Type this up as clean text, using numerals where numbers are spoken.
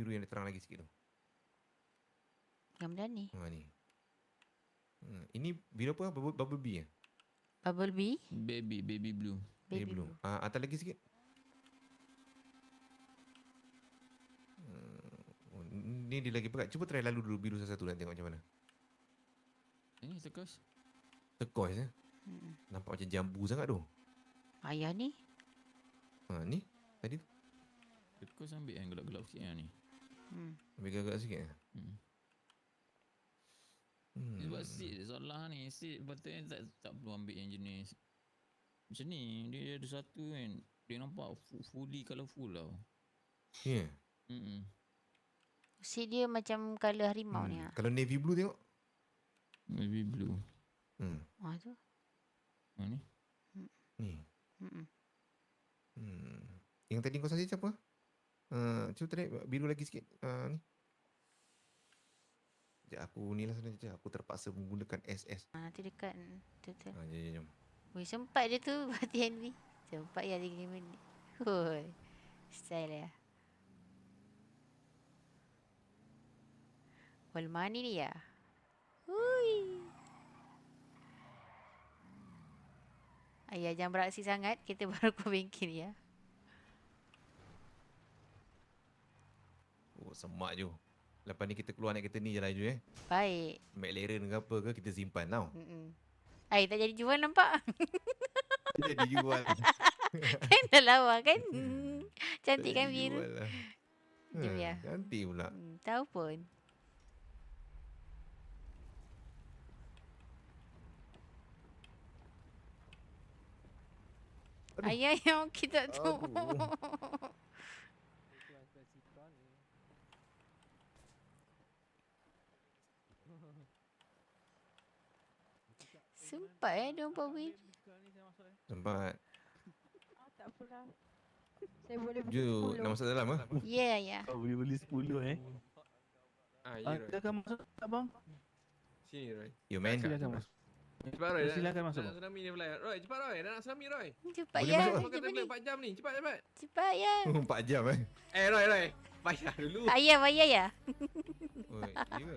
biru yang terang lagi sikit tu. Yang mana ni? Ni. Ini biru apa? Bubble bee eh? Bumblebee? Baby blue. Baby blue. Atas lagi sikit. Ni dia lagi pekat. Cuba try lalu dulu biru satu dan tengok macam mana. Ini tekos. Turquoise eh. Nampak macam jambu sangat tu. Ayah ni? Ni. Tadi tu. Tekos ambil yang gelap-gelap sikit yang ni. Ambil agak sikit. Sebab seed soalan ni. Seed patutnya tak perlu ambil yang jenis macam ni. Dia ada satu kan. Dia nampak fully colourful tau. Ya. Si dia macam colour harimau ni. Kalau navy blue tengok. Navy blue. Tu. Ni. Ni. Yang tadi kau saja siapa? Cuba try biru lagi sikit. Ni. Sekejap aku ni lah sebenarnya. Aku terpaksa menggunakan SS. Nanti dekat. Tu. Jom. Wih, sempat dia tu berhati Henry. Sempat ya 3 minit. Hoi. Style ya. Wal money ni ya. Hui. Ayah jangan beraksi sangat. Kita baru ke bengkel ya. Semak je. Lepas ni kita keluar naik kereta ni je lah je Baik. McLaren ke apa ke kita simpan tau. Ay, tak jadi jual nampak. Jadi jual. Kan dah lawa kan. Cantik kan biru. Lah. Jom ya. Cantik pula. Tahu pun. Ayah yang kita tu. Sempat dia nampak win. Sempat. Tak apalah. Saya boleh beli Ju, 10. nak masuk dalam ke? Ya, ya. Kau boleh beli 10 Ya Roy. Kita akan masuk tak bang? Sini Roy. You man. Silakan masuk. Cepat Roy. Silakan masuk. Nak tsunami ni pula. Roy, cepat Roy. Dah nak tsunami Roy. Cepat Boleh ya. masuk? Kau kata 4 jam ni. Cepat. Cepat ya. 4 jam Roy. Payah dulu. Ayah bayar ya. Oh, ya.